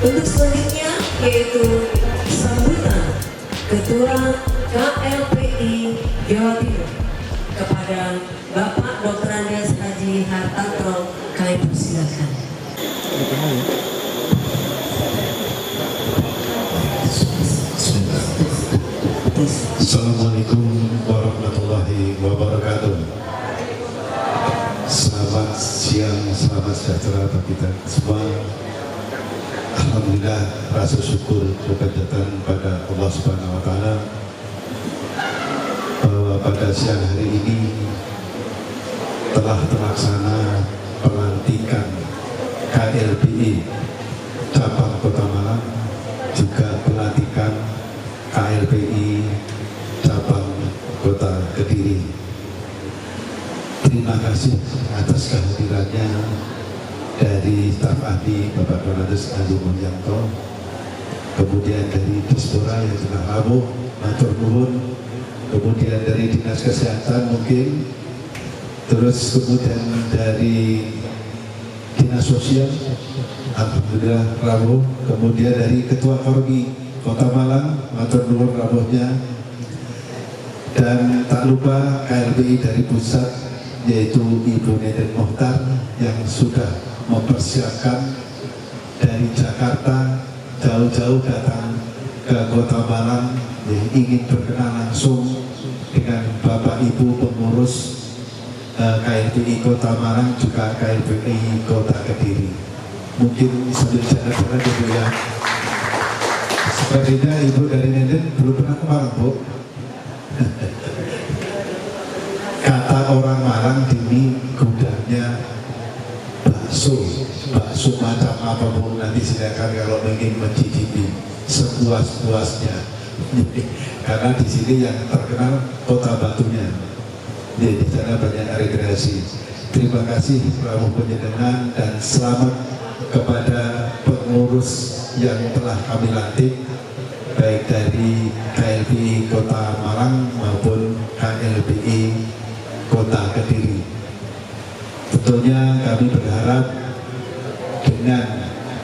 Untuk selanjutnya yaitu sambutan Ketua KLPI Jawa Timur kepada Bapak Dr. Andes Haji Hartanto, kami persilakan. Assalamualaikum warahmatullahi wabarakatuh. Selamat siang, selamat sejahtera bagi kita semua. Alhamdulillah, rasa syukur berkaitan pada Allah Subhanahu wa Ta'ala bahwa pada siang hari ini telah terlaksana pelantikan KLPI cabang Kota Malang, juga pelantikan KLPI cabang Kota Kediri. Terima kasih atas kehadirannya dari staf ahli Bapak Dr. Andes Haji Mulyanto, kemudian dari Dispora yang telah rawuh, matur nuwun, kemudian dari Dinas Kesehatan mungkin, terus kemudian dari Dinas Sosial, alhamdulillah rawuh, kemudian dari Ketua Korgi Kota Malang, matur nuwun rawuhnya, dan tak lupa KLPI dari pusat yaitu Ibu Neden Mohtar yang sudah mempersiapkan dari Jakarta jauh-jauh datang ke Kota Malang, ingin berkenan langsung dengan Bapak Ibu pengurus KLPI Kota Malang, juga KLPI Kota Kediri. Mungkin sambil jalan-jalan dulu ya. Sepertinya Ibu dari Nenden belum pernah ke Malang, Bu. Kata orang Malang ini gudangnya bakso macam apapun, nanti silakan kalau ingin mencicipi sepuas-puasnya. Karena di sini yang terkenal kota batunya. Di sana banyak rekreasi. Terima kasih rawuh panjenengan dan selamat kepada pengurus yang telah kami lantik, baik dari KLPI Kota Malang maupun KLPI Kota Kediri. Tentunya kami berharap dengan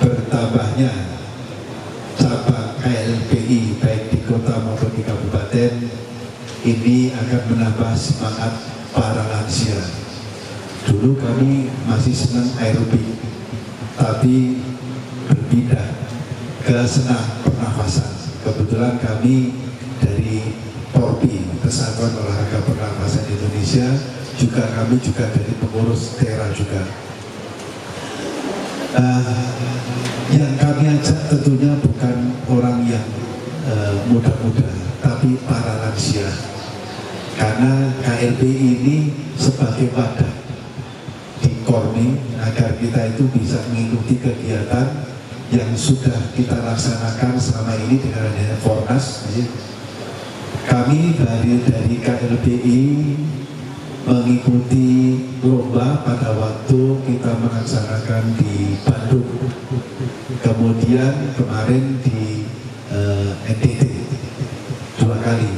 bertambahnya cabang KLPI baik di kota maupun di kabupaten ini akan menambah semangat para lansia. Dulu kami masih senang aerobik, tapi berpindah ke senam pernafasan. Kebetulan kami dari PORPI, Persatuan Olahraga Pernafasan Indonesia, juga kami juga dari pengurus TERA juga. Yang kami ajak tentunya bukan orang yang muda-muda, tapi para lansia. Karena KLPI ini sebagai wadah di Korni agar kita itu bisa mengikuti kegiatan yang sudah kita laksanakan selama ini dengan adanya Fornas. Kami dari KLPI mengikuti lomba pada waktu kita melaksanakan di Bandung, kemudian kemarin di NTT 2 kali.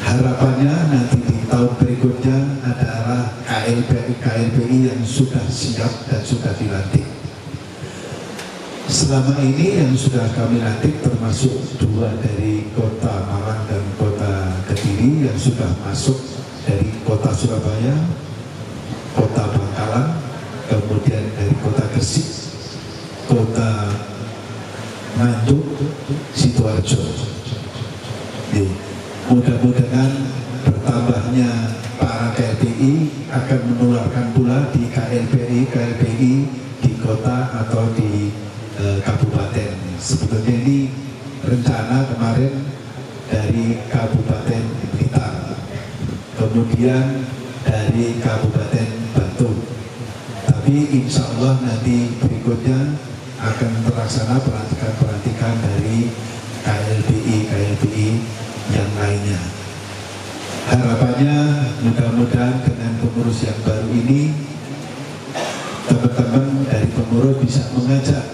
Harapannya nanti di tahun berikutnya adalah KLPI yang sudah siap dan sudah dilantik. Selama ini yang sudah kami lantik termasuk 2 dari Kota Malang dan Kota Kediri yang sudah masuk dari Kota Surabaya, Kota Bangkalan, kemudian dari Kota Gresik, Kota Nganjuk, Sidoarjo. Mudah-mudahan bertambahnya para KLPI akan menularkan pula di KLPI di kota atau di kabupaten. Sebetulnya ini rencana kemarin dari Kabupaten Blitar, kemudian dari Kabupaten Batu, tapi insya Allah nanti berikutnya akan terlaksana pelantikan dari KLPI yang lainnya. Harapannya mudah-mudahan dengan pengurus yang baru ini teman-teman dari pengurus bisa mengajak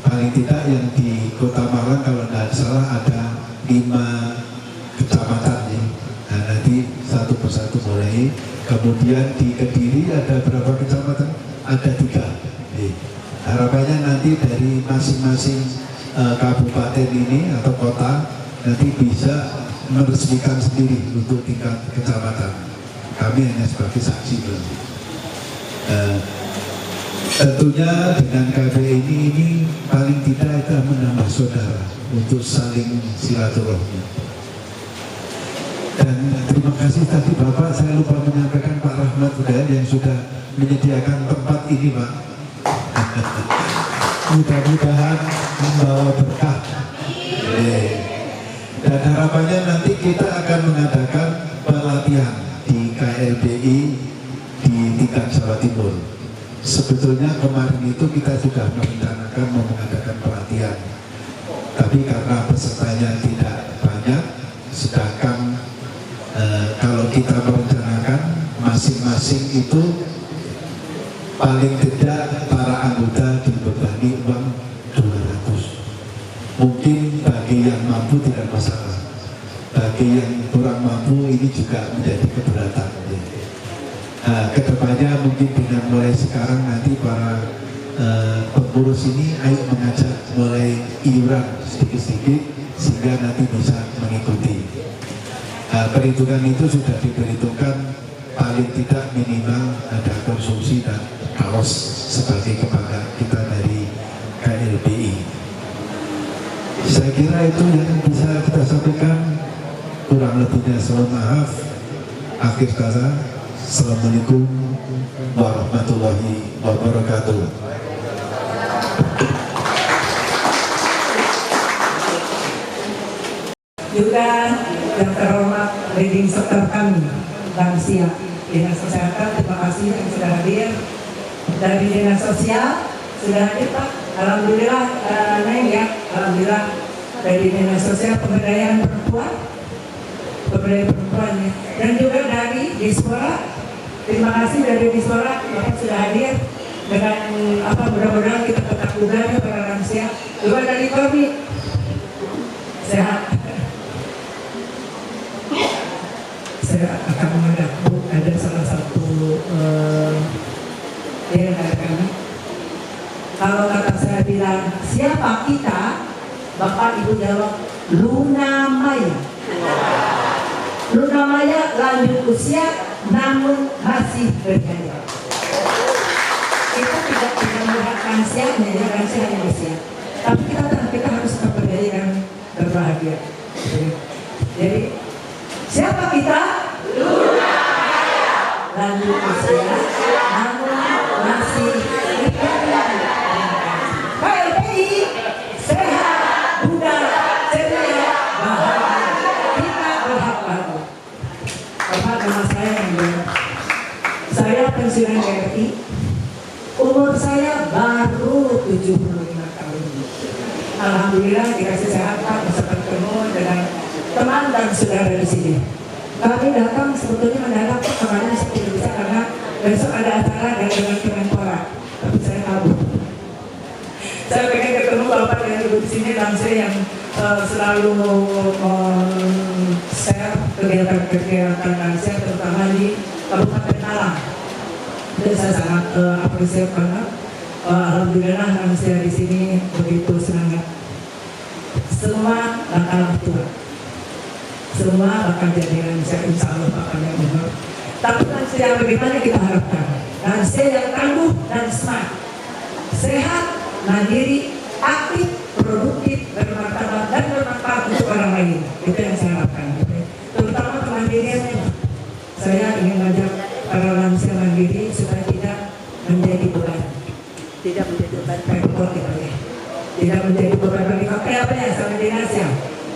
paling tidak yang di Kota Malang kalau tidak salah ada 5 kecamatan ya. Nah, nanti satu persatu mulai. Kemudian di Kediri ada berapa kecamatan? Ada 3. harapannya nanti dari masing-masing kabupaten ini atau kota nanti bisa meresmikan sendiri untuk tingkat kecamatan. Kami hanya sebagai saksi. Tentunya dengan KBI ini paling tidak akan menambah saudara untuk saling silaturahmi. Dan terima kasih tadi Bapak, saya lupa menyampaikan Pak Rahmat Hidayat yang sudah menyediakan tempat ini Pak. Mudah-mudahan membawa berkah. Dan harapannya nanti kita akan mengadakan pelatihan di KLBI di tingkat Jawa Timur. Sebetulnya kemarin itu kita sudah merencanakan mau mengadakan pelatihan, tapi karena pesertanya tidak banyak, sedangkan kalau kita merencanakan masing-masing itu paling tidak para anggota dibebani uang 200. Mungkin bagi yang mampu tidak masalah, bagi yang kurang mampu ini juga menjadi keberatan. Kedepannya mungkin dengan mulai sekarang nanti para pengurus ini ayo mengajak mulai iuran sedikit-sedikit sehingga nanti bisa mengikuti. Perhitungan itu sudah diperhitungkan paling tidak minimal ada konsumsi dan kaos sebagai kebanggaan kita dari KLBI. Saya kira itu yang bisa kita sampaikan. Kurang lebihnya saya mohon maaf. Akhir kata, Assalamualaikum warahmatullahi wabarakatuh. Juga yang terhormat leading sector kami, lansia Dinas Kesehatan, terima kasih yang sudah hadir. Dari Dinas Sosial sudah hadir Pak, alhamdulillah. Neng ya, alhamdulillah. Dari Dinas Sosial Pemberdayaan Perempuan ya. Dan juga dari Dispora, terima kasih dari Dispora, Bapak sudah hadir dengan mudah-mudahan kita tetap muda ya para lansia. Juga dari kami sehat. Saya akan menghadap ada salah satu dari kami. Kalau kata saya bilang siapa kita, Bapak Ibu jawab Luna Maya. Luna Maya lanjut usia namun masih berjaya. Kita tidak melihat lansianya, ya lansia hanya usia. Tapi kita harus tetap berdaya dan berbahagia. Jadi siapa kita? Luna Maya. Lanjut usia namun masih berjaya. KLBI sehat, muda, ceria, bahagia. Kita berhak baru. Bapak, nama saya Hendra. Saya pensiunan GRI. Umur saya baru 75 tahun. Alhamdulillah dikasih sehat Pak, bisa bertemu dengan teman dan saudara di sini. Kami datang sebetulnya mendadak kemarin seperti bisa karena besok ada acara dengan Kemenpora. Tapi saya kabur. Saya pengen ketemu Bapak dan Ibu di sini dan saya yang selalu share kegiatan-kegiatan lansia terutama di Kabupaten Malang. Dan saya sangat apresiasi banget. Alhamdulillah lansia di sini begitu semangat. Semua bakal tua. Semua bakal jadi lansia, insya Allah bakal yang umur. Tapi lansia bagaimana kita harapkan? Lansia yang tangguh dan smart, sehat, mandiri, aktif, produktif, bermartabat dan bermanfaat untuk orang lain. Itu yang saya harapkan. Terutama kemandirian. Saya ingin mengajak para lansia mandiri supaya tidak menjadi beban. Tidak menjadi beban pemkot gitu ya. Tidak menjadi beban bagi apa yang sama dinas ya.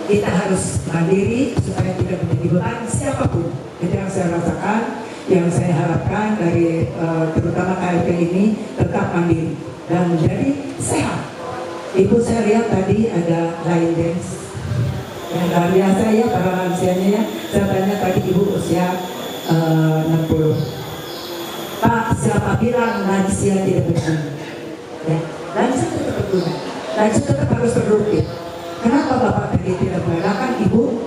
Kita harus mandiri supaya tidak menjadi beban siapapun. Itu yang saya rasakan, yang saya harapkan dari terutama KLP ini tetap mandiri dan menjadi sehat. Ibu saya lihat tadi ada line dance yang luar biasa ya para lansianya ya. Saya tanya tadi ibu usia 60. Pak, siapa bilang lansia tidak berguna? Ya, lansia tetap berguna. Lansia tetap harus produktif. Kenapa Bapak tadi tidak mengatakan ibu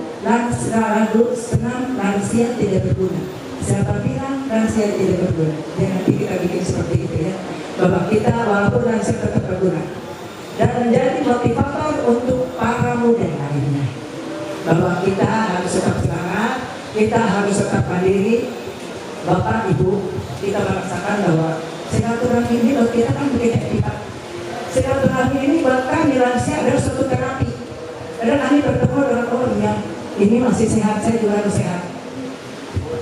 senang lansia tidak berguna? Siapa bilang lansia tidak berguna? Ya nanti kita bikin seperti itu ya. bahwa kita walaupun lansia tetap berguna dan menjadi motivator untuk para muda lainnya, bahwa kita harus tetap semangat, kita harus tetap mandiri. Bapak Ibu, kita merasakan bahwa silaturahmi ini buat kita kan begitu kita. Silaturahmi ini buat kami lansia adalah suatu terapi. Kadang kami bertemu dengan oh iya, ini masih sehat, saya juga harus sehat.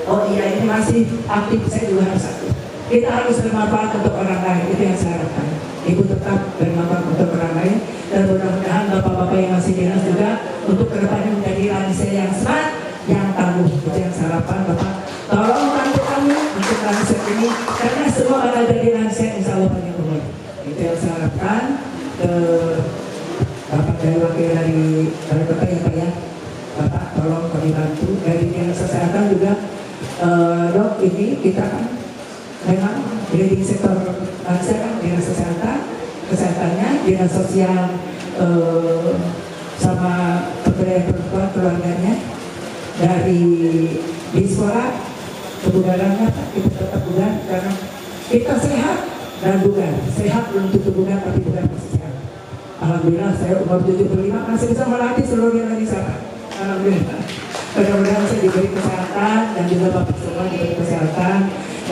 Oh iya, ini masih aktif, saya juga harus aktif. Kita harus bermanfaat untuk orang lain, itu yang saya harapkan. Ibu tetap bermanfaat untuk orang lain, dan mudah-mudahan bapak-bapak yang masih dinas juga untuk kedepannya menjadi lansia yang smart, yang tangguh. Itu yang saya harapkan. Bapak tolong bantu kami untuk lansia ini, karena semua akan jadi lansia insya Allah panjang umur. Itu yang saya harapkan. Bapak dari wakil dari kota ya Pak ya, Bapak tolong kami bantu dari dinas kesehatan juga. Dok, ini kita kan memang di sektor lansia kan dinas kesehatannya, dinas sosial sama pemberdayaan perempuan keluarganya, dari di sekolah kebugarannya kita tetap bugar karena kita sehat dan bugar. Sehat belum tentu bugar, tapi bugar masih sehat. Alhamdulillah saya umur 75 masih bisa melatih seluruh di sana. Alhamdulillah. Mudah-mudahan saya diberi kesehatan dan juga Bapak semua diberi kesehatan,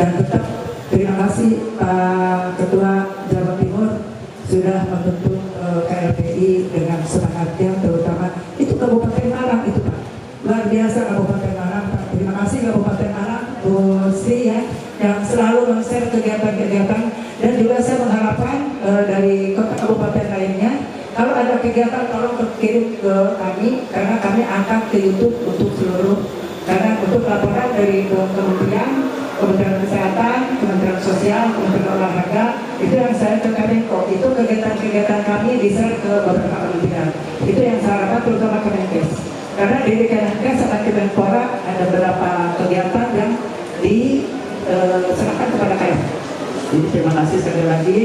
dan tetap terima kasih Pak Ketua Jawa Timur sudah membentuk KLPI dengan semangatnya, terutama itu Kabupaten Malang itu Pak. Luar biasa Kabupaten Malang Pak. Terima kasih Kabupaten Malang, Bu Sri ya, yang selalu men-share kegiatan-kegiatan, dan juga saya mengharapkan dari kota kabupaten lainnya kalau ada kegiatan tolong kirim ke kami, karena kami angkat ke YouTube untuk seluruh, karena untuk laporan dari Kementerian Kesehatan, Kementerian Sosial, Kementerian Olahraga, itu yang saya ke Kemenko, itu kegiatan-kegiatan kami di-share ke beberapa kementerian. Itu yang saya harapkan terutama Kemenkes. Karena di Kemenkes sama Kemenpora ada beberapa kegiatan yang diserahkan kepada KM. Jadi terima kasih sekali lagi,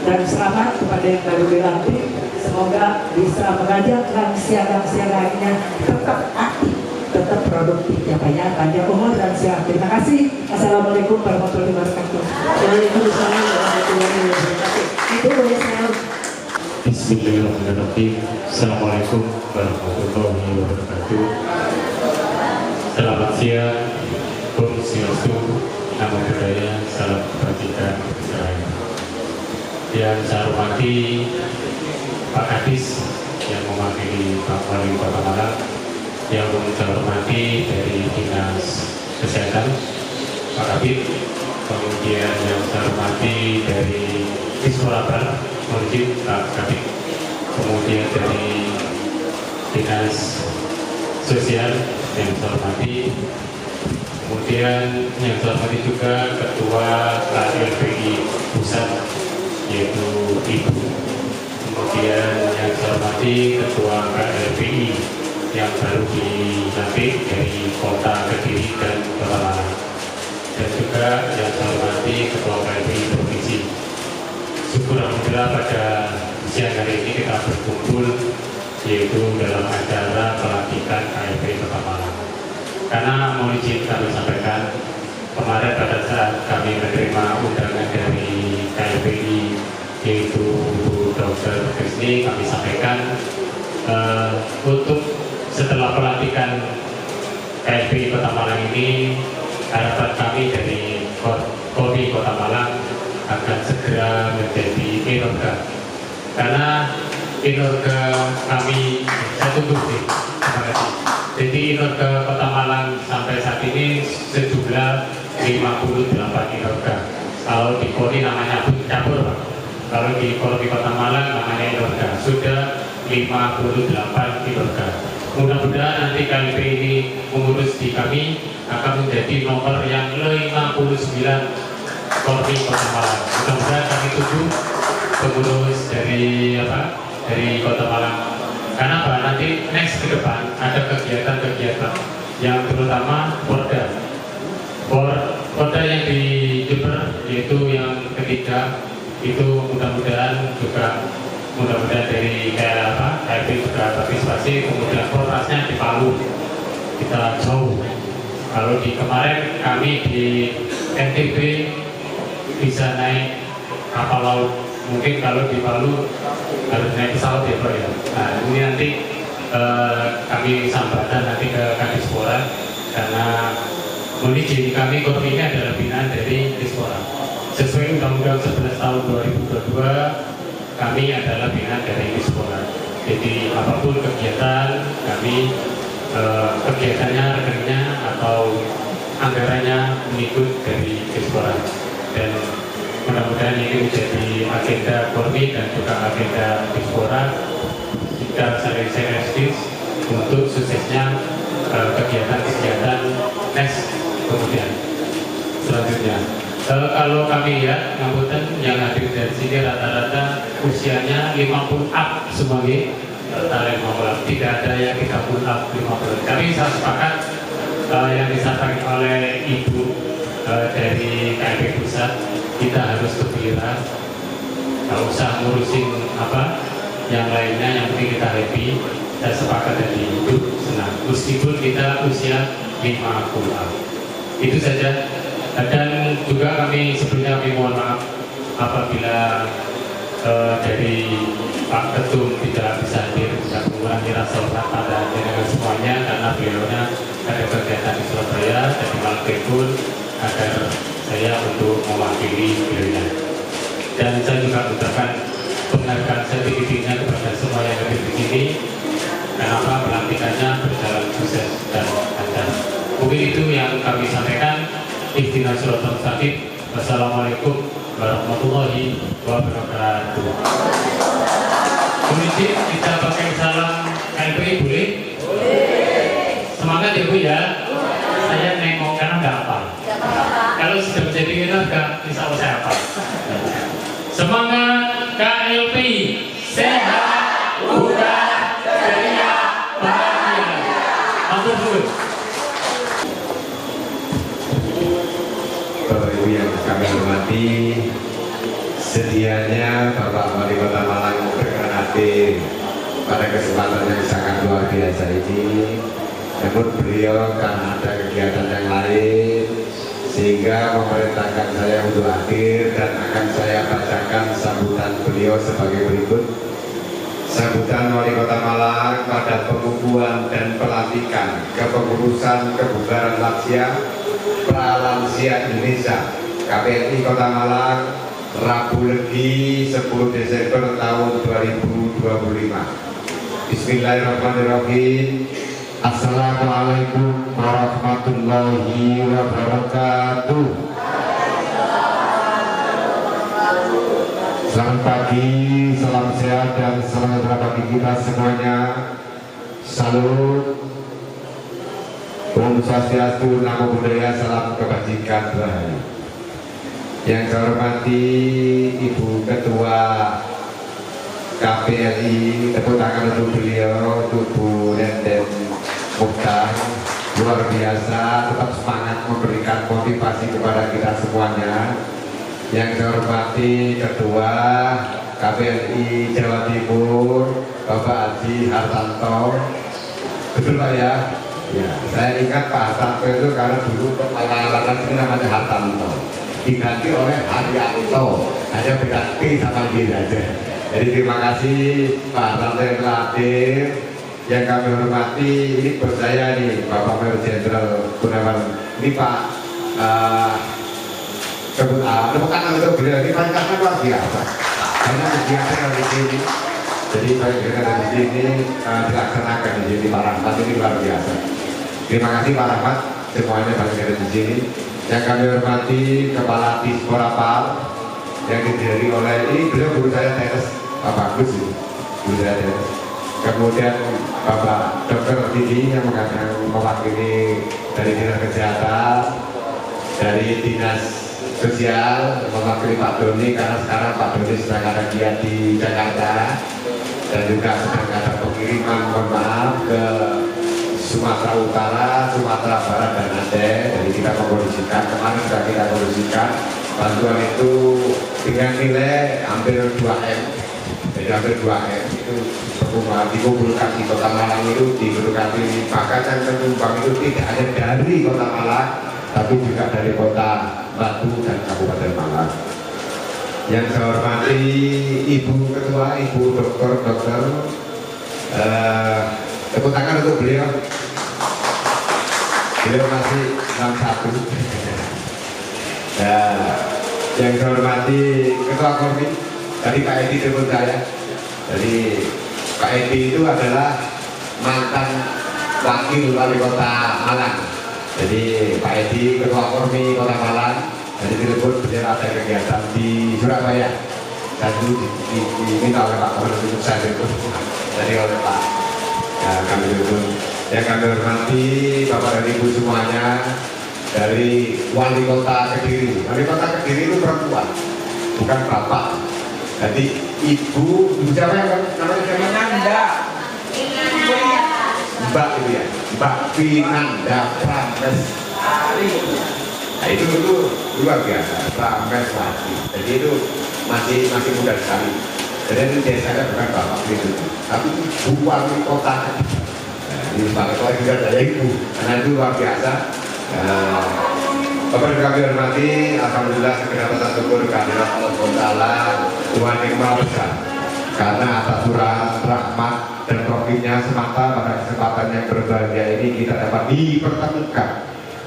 dan selamat kepada yang baru dilantik. Semoga bisa mengajak lansia-lansia lainnya tetap aktif, tetap produktif ya Pak ya, panjang umur dan sehat. Terima kasih. Assalamualaikum warahmatullahi wabarakatuh. Waalaikumsalam warahmatullahi wabarakatuh. Itu boleh saya. Bismillahirrahmanirrahim. Assalamualaikum warahmatullahi wabarakatuh. Selamat siang, Om Swastiastu, Namo Buddhaya, salam kebajikan Israel. Yang saya hormati Pak Kadis yang mewakili Pak Wali Kota Malang, yang saya hormati dari Dinas Kesehatan Pak Kabid, kemudian yang saya hormati dari Disporabar Murjid Pak Kabid, kemudian dari Dinas Sosial yang saya hormati, kemudian yang saya hormati juga Ketua KLPI Pusat yaitu Ibu, kemudian yang saya hormati Ketua KLPI yang baru dilantik dari Kota Kediri dan Kota Malang, dan juga yang saya hormati Ketua KLPI Provinsi. Syukur alhamdulillah pada siang hari ini kita berkumpul yaitu dalam acara pelantikan KLPI Kota Malang. Karena mohon izin kami sampaikan, kemarin pada saat kami menerima undangan dari KLPI yaitu Dr. Krisni, kami sampaikan untuk setelah pelantikan KLPI Kota Malang ini, harapan kami dari Koni Kota Malang akan segera menjadi inorga, karena inorga kami saya tunggu sih. Terima kasih. Jadi inorga Kota Malang sampai saat ini sejumlah 58 inorga. Kalau di Koni namanya campur Pak. Kalau di Kota Malang namanya inorga. Sudah 58 inorga. Mudah-mudahan nanti KLPI ini mengurus di kami akan menjadi nomor yang 59 Koni Kota Malang. Mudah-mudahan kami tunggu pengurus dari Kota Malang. Karena Pak, nanti next ke depan ada kegiatan-kegiatan yang terutama Porda yang di Jember, yaitu yang ketiga, itu mudah-mudahan dari KLPI juga partisipasi. Kemudian Portasnya di Palu kita jauh. Kalau di kemarin kami di NTB bisa naik kapal laut. Mungkin kalau di Palu harus naik pesawat ya Pak ya. Nah ini nanti kami sampaikan nanti ke Kadispora karena monitoring kami Kormi ini adalah binaan dari Dispora. Sesuai Undang-Undang 11 tahun 2022 kami adalah binaan dari Dispora. Jadi apapun kegiatan kami kegiatannya, rekeningnya atau anggarannya mengikut dari Dispora. Dan mudah-mudahan ini menjadi agenda Kormi dan juga agenda Dispora jika saya untuk suksesnya kegiatan-kegiatan tes kemudian selanjutnya. Kalau kami lihat ngapunten yang hadir dari sini rata-rata usianya 50 up semuanya, rata 50 up, tidak ada yang 30 up 50. Kami sangat sepakat yang disampaikan oleh Ibu dari KIP Pusat, kita harus gembira, nggak usah ngurusin apa yang lainnya, yang penting kita happy. Saya sepakat tadi hidup senang meskipun kita usia 50 up. Itu saja. Dan juga kami sebelumnya kami mohon maaf apabila dari Pak Ketum tidak bisa hadir, tidak mengurangi rasa hormat pada jenengan semuanya karena beliaunya ada kegiatan di Surabaya dan di Malang agar saya untuk mewakili beliaunya. Dan saya juga mengucapkan penghargaan saya tinggi-tingginya kepada semua yang hadir di sini. Kenapa pelantikannya berjalan sukses dan lancar. Mungkin itu yang kami sampaikan. Ihdinas siratal mustaqim. Wassalamualaikum warahmatullahi wabarakatuh. Kemudian kita pakai salam KLPI boleh? Boleh. Semangat ya Bu ya. Saya nengok karena nggak apa. Kalau sudah menjadi tenaga, insya Allah saya apa. Semangat KLPI, sehat, muda, ceria, bahagia. Matur nuwun. Bapak Ibu yang kami hormati, sedianya Bapak Wali Kota Malang berkenan hadir pada kesempatan yang sangat luar biasa ini. Namun beliau karena ada kegiatan yang lain sehingga memerintahkan saya untuk hadir dan akan saya bacakan sambutan beliau sebagai berikut. Sambutan Wali Kota Malang pada pengukuhan dan pelantikan kepengurusan kebugaran lansia Pralansia Indonesia KPLI Kota Malang Rabu Legi 10 Desember tahun 2025. Bismillahirrahmanirrahim. Assalamualaikum warahmatullahi wabarakatuh. Selamat pagi, salam sehat dan sejahtera bagi kita semuanya. Salut. Om Swastiastu, Namo Buddhaya, salam kebajikan rahayu. Yang saya hormati Ibu Ketua KPLI, tepuk tangan untuk beliau, untuk Bu Nenden Mukhtar, luar biasa, tetap semangat memberikan motivasi kepada kita semuanya. Yang saya hormati Ketua KPLI Jawa Timur, Bapak Haji Hartanto, betul Pak ya? Ya, saya ingat Pak Hartanto itu karena dulu pengalaman ini namanya Hartanto, diganti oleh Haryanto, hanya beda P sama G saja. Jadi terima kasih Pak Hartanto yang telah hadir. Yang kami hormati, ini percaya nih Bapak Mayor Jenderal Gunawan, ini Pak bukan untuk beliau, ini karena luar biasa, karena kegiatan di sini. Jadi kegiatan di sini dilaksanakan di sini Pak Rahmat, ini luar biasa. Terima kasih Pak Rahmat, semuanya bagian di sini. Yang kami hormati Kepala Dispora PAL yang didiri oleh ini beliau guru saya tenis, Pak Bagus ini, guru saya tenis. Kemudian Bapak Dr. Didi yang mewakili dari Dinas Kesehatan, dari Dinas Sosial mewakili Pak Doni karena sekarang Pak Doni sedang ada giat di Jakarta dan juga sedang ada pengiriman mohon maaf ke Sumatera Utara, Sumatera Barat dan Aceh. Jadi kita mengkondisikan, kemarin sudah kita kondisikan bantuan itu dengan nilai hampir 2M, jadi hampir 2M itu dikumpulkan di Kota Malang, itu dikumpulkan di bahkan yang tertumbang itu tidak hanya dari Kota Malang tapi juga dari Kota Batu dan Kabupaten Malang. Yang saya hormati Ibu Ketua, Ibu Dokter, tepuk tangan untuk beliau. Beliau masih 61. Yang saya hormati Ketua Kormi, tadi Pak Edi telepon saya. Jadi Pak Edi itu adalah mantan wakil wali kota Malang. Jadi Pak Edi Ketua Kormi Kota Malang. Jadi telepon beliau ada kegiatan di Surabaya. Dan dulu diminta oleh Pak Gubernur untuk saya itu. Jadi oleh Pak kami itu. Yang kami hormati Bapak dan Ibu semuanya dari Wali Kota Kediri. Wali Kota Kediri itu perempuan, bukan bapak. Jadi Ibu siapa yang namanya Nanda? Mbak itu ya, Mbak Pinanda Prameswari. Nah, itu luar biasa, Prameswari. Jadi itu masih muda sekali. Jadi ini saya bukan bapak itu, tapi Ibu Wali Kota Kediri. Ini Pak Ketua juga saya Ibu, karena itu luar biasa. Bapak dan kami hormati, alhamdulillah segera kita syukur kehadirat Allah SWT, Tuhan yang Maha Besar. Karena atas surah rahmat dan rohnya semata pada kesempatan yang berbahagia ini kita dapat dipertemukan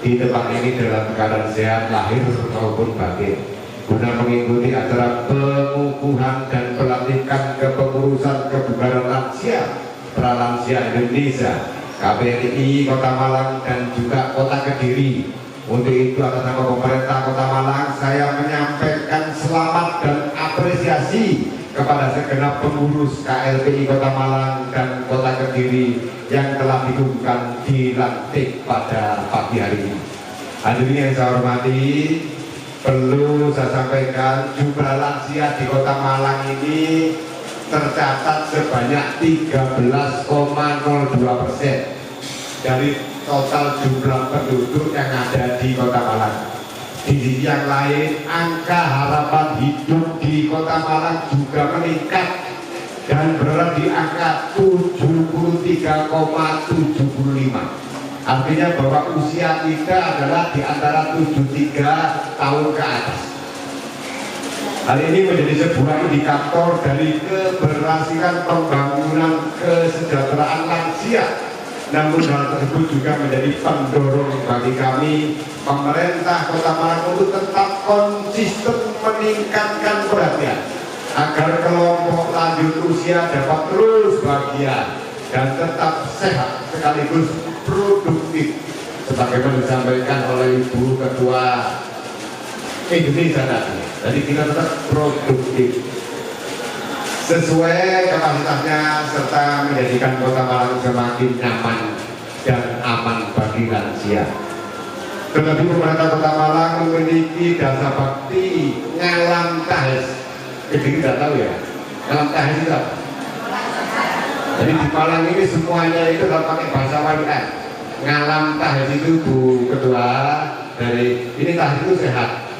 di tempat ini dalam keadaan sehat lahir maupun batin, guna mengikuti acara pengukuhan dan pelantikan kepengurusan kebugaran lansia Pralansia Indonesia KBRI Kota Malang dan juga Kota Kediri. Untuk itu atas nama pemerintah Kota Malang saya menyampaikan selamat dan apresiasi kepada segenap pengurus KLPI Kota Malang dan Kota Kediri yang telah dilantik pada pagi hari ini. Hadirin yang saya hormati, perlu saya sampaikan jumlah lansia di Kota Malang ini tercatat sebanyak 13,02% dari total jumlah penduduk yang ada di Kota Malang. Di sisi yang lain, angka harapan hidup di Kota Malang juga meningkat dan berada di angka 73,75. Artinya bahwa usia kita adalah di antara 73 tahun ke atas. Hal ini menjadi sebuah indikator dari keberhasilan pembangunan kesejahteraan lansia. Namun hal tersebut juga menjadi pendorong bagi kami pemerintah Kota Malang untuk tetap konsisten meningkatkan perhatian agar kelompok lanjut usia dapat terus bahagia dan tetap sehat sekaligus produktif sebagaimana disampaikan oleh Ibu Ketua Indonesia tadi. Jadi kita tetap produktif sesuai kapasitasnya serta menjadikan Kota Malang semakin nyaman dan aman bagi lansia. Tetapi pemerintah Kota Malang memiliki dasar bakti ngalam tahes. Jadi tidak tahu ya, ngalam tahes itu apa? Jadi di Malang ini semuanya itu kalau pakai bahasa WN. Ngalam tahes itu Bu Ketua dari ini tahes itu sehat.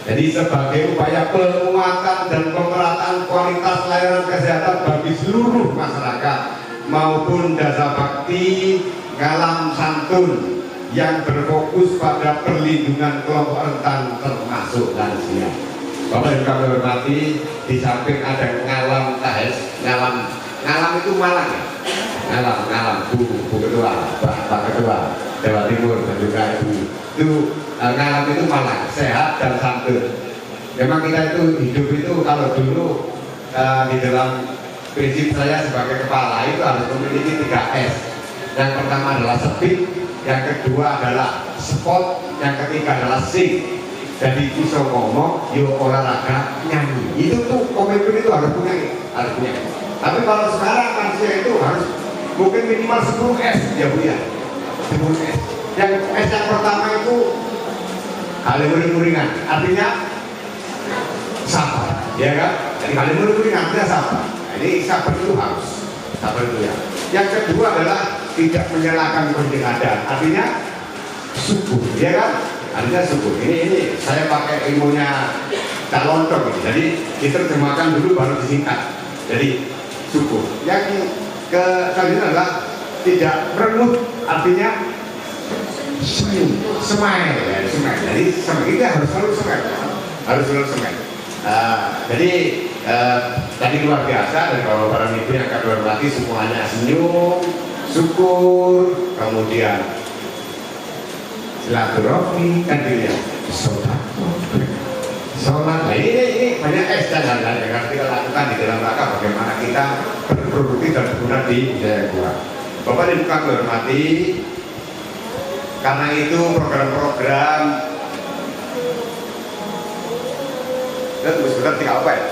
Jadi sebagai upaya penguatan dan pemerataan kualitas layanan kesehatan bagi seluruh masyarakat maupun dasa bakti ngalam santun yang berfokus pada perlindungan kelompok rentan termasuk lansia. Bapak yang kami hormati, di samping ada ngalam tahes, ngalam itu Malang ya? Ngalam Bu Ketua, Pak Ketua Jawa Timur dan juga Ibu itu ngalam itu Malang, sehat dan santun. Memang kita itu hidup itu kalau dulu di dalam prinsip saya sebagai kepala itu harus memiliki 3S. Yang pertama adalah speed, yang kedua adalah sport, yang ketiga adalah sing. Jadi bisa ngomong, yuk olahraga, nyanyi. Itu tuh komitmen itu harus punya. Tapi kalau sekarang manusia itu harus mungkin minimal 10S ya Bu ya. 10S. Yang S yang pertama itu hal yang muring-muringan, artinya sabar, ya kan? Jadi hal yang muring-muringan artinya sabar. Nah, ini sabar itu harus, sabar itu ya. Yang kedua adalah tidak menyalahkan penting ada, artinya syukur, ya kan? Artinya syukur. Ini saya pakai ilmunya Cak Lontong ini. Jadi diterjemahkan dulu baru disingkat. Jadi syukur. Yang selanjutnya adalah tidak merengut, artinya smile. Jadi kita harus selalu smile. Jadi tadi luar biasa, dan kalau para ibu yang kami hormati semuanya senyum, syukur, kemudian silaturahmi, kan dilihat sholat. Nah, ini banyak dan hal-hal yang harus kita lakukan di dalam rangka bagaimana kita berproduktif dan berguna di Jayapura. Bapak dan Ibu kami hormati, karena itu program-program sebentar tinggal apa ya?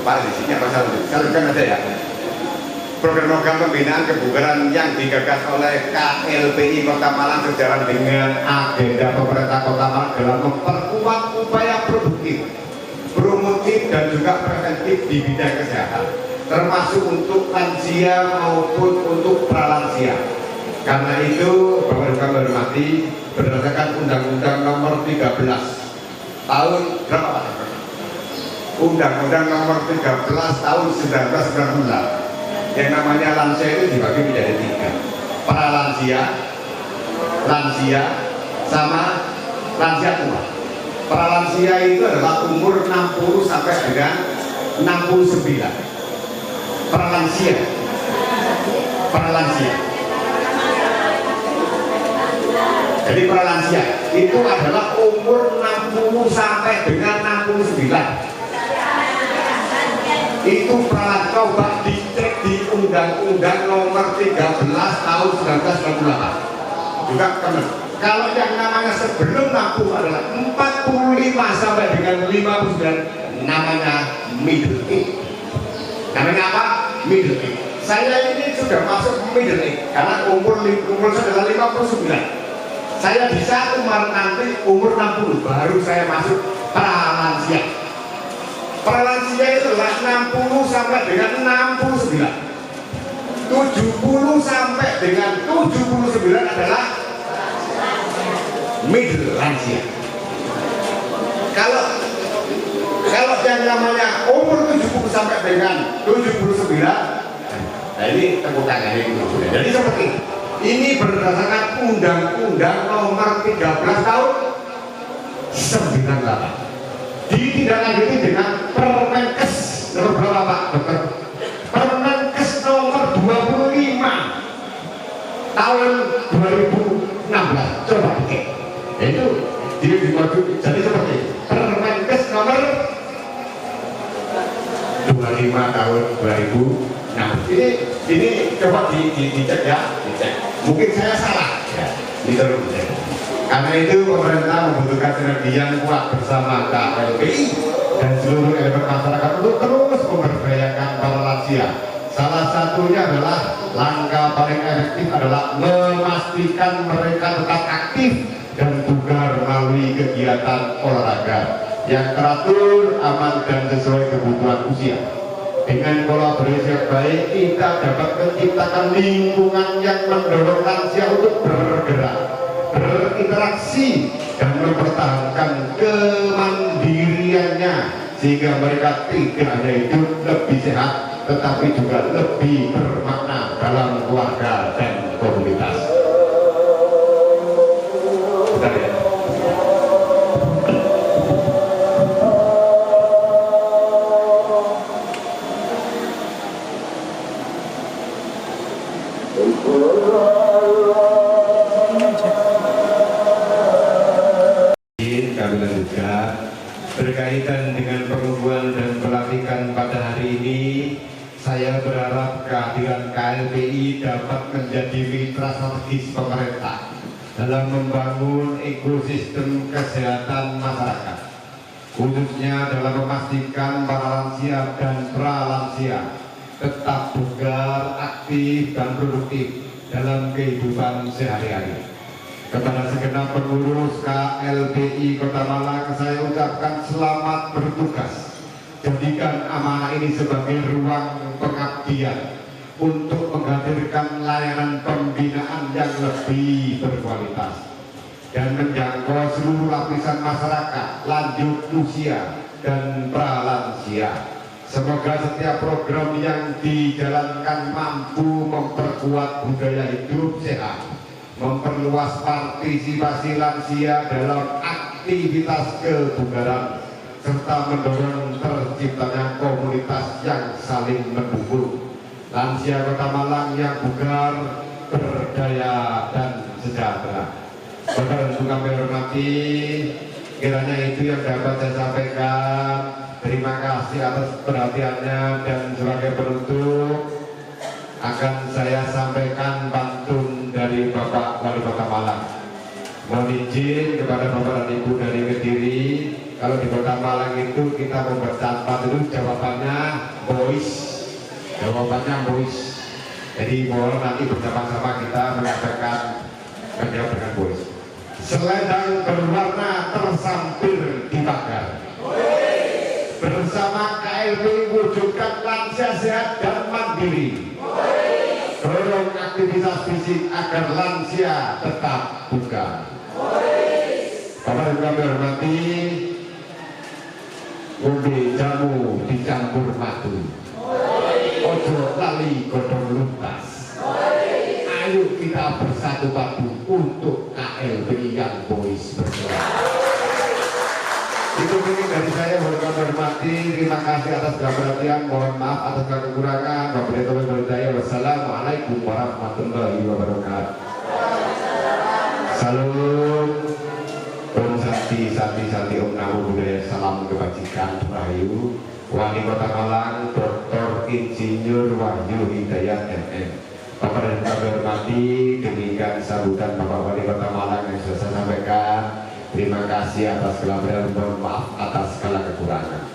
Pak di sini apa saya ada ya. Program-program pembinaan kebugaran yang digagas oleh KLPI Kota Malang sejalan dengan agenda pemerintah Kota Malang dalam memperkuat upaya produktif, promotif dan juga preventif di bidang kesehatan, termasuk untuk lansia maupun untuk pralansia. Karena itu Bapak Ibu kami hormati, berdasarkan Undang-Undang Nomor 13 tahun berapa Pak? Undang-Undang Nomor 13 tahun 1998 yang namanya lansia itu dibagi menjadi 3: pralansia, lansia, sama lansia tua. Pralansia itu adalah umur 60 sampai dengan 69. Pralansia jadi pralansia itu adalah umur 60 sampai dengan 69. Itu pralansia. Coba dicek di Undang-Undang Nomor 13 tahun 1998 juga benar. Kalau yang namanya sebelum 60 adalah 45 sampai dengan 59, namanya middle age. Namanya apa? Middle age. Saya ini sudah masuk middle age karena umur saya adalah 59. Saya di 1 Maret nanti umur 60 baru saya masuk pralansia. Pralansia itu adalah 60 sampai dengan 69. 70 sampai dengan 79 adalah middle lansia. Kalau yang namanya umur 70 sampai dengan 79, nah ini tepuk tangan ini. Jadi seperti ini berdasarkan Undang-Undang Nomor 13 tahun 98. Ditindaklanjuti dengan Permenkes nomor berapa Pak Dokter? Permenkes nomor 25 tahun 2016. Coba dicek. Itu dia dimajukan jadi seperti Permenkes nomor 25 tahun 2016. Ini coba dicek ya, dicek. Mungkin saya salah ya. Dicek. Karena itu pemerintah membutuhkan sinergi yang kuat bersama KLPI dan seluruh elemen masyarakat untuk terus memberdayakan para lansia. Salah satunya adalah langkah paling efektif adalah memastikan mereka tetap aktif dan bugar melalui kegiatan olahraga yang teratur, aman dan sesuai kebutuhan usia. Dengan kolaborasi yang baik, kita dapat menciptakan lingkungan yang mendorong lansia untuk bergerak, berinteraksi dan mempertahankan kemandiriannya sehingga mereka tidak hanya hidup lebih sehat tetapi juga lebih bermakna dalam keluarga dan komunitas. Bentar ya. Kami lanjutkan berkaitan dengan pengukuhan dan pelantikan pada hari ini. Saya berharap kehadiran KLPI dapat menjadi mitra strategis pemerintah dalam membangun ekosistem kesehatan masyarakat, khususnya dalam memastikan para lansia dan pralansia tetap bugar, aktif dan produktif dalam kehidupan sehari-hari. Kepada segenap pengurus KLPI Kota Malang, saya ucapkan selamat bertugas. Jadikan amanah ini sebagai ruang pengabdian untuk menghadirkan layanan pembinaan yang lebih berkualitas dan menjangkau seluruh lapisan masyarakat, lanjut usia dan pralansia. Semoga setiap program yang dijalankan mampu memperkuat budaya hidup sehat, memperluas partisipasi lansia dalam aktivitas kebugaran, serta mendorong terciptanya komunitas yang saling mendukung. Lansia Kota Malang yang bugar, berdaya dan sejahtera. Bapak dan Ibu kami hormati, kiranya itu yang dapat saya sampaikan. Terima kasih atas perhatiannya, dan sebagai penutup akan saya sampaikan pantun dari Bapak Wali Kota Malang. Mohon izin kepada Bapak dan Ibu dari Kediri, kalau di Kota Malang itu kita membaca pantun itu jawabannya boys, Jadi mohon nanti bersama-sama kita menyampaikan menjawab dengan boys. Selendang berwarna tersampir di pagar. Bersama KLB wujudkan lansia sehat dan mandiri. Dorong aktivitas fisik agar lansia tetap bugar. Bapak Ibu kami hormati, ngombe jamu dicampur madu. Ojo lali godhong luntas. Ayo kita bersatu padu untuk KLB yang boys berjuang. Itu mungkin dari saya, mohon kami hormati. Terima kasih atas segala perhatian, mohon maaf atas segala kekurangan. Wabillahi taufiq wal hidayah. Wassalamualaikum warahmatullahi wabarakatuh. Salam Om Santi Om Namo Buddhaya. Salam kebajikan rahayu. Wali Kota Malang Dr. Insinyur Wahyu Hidayat MM. Bapak dan Ibu kami hormati, demikian sambutan Bapak Wali Kota Malang yang sudah saya sampaikan. Terima kasih atas segala perhatian, mohon maaf atas segala kekurangan.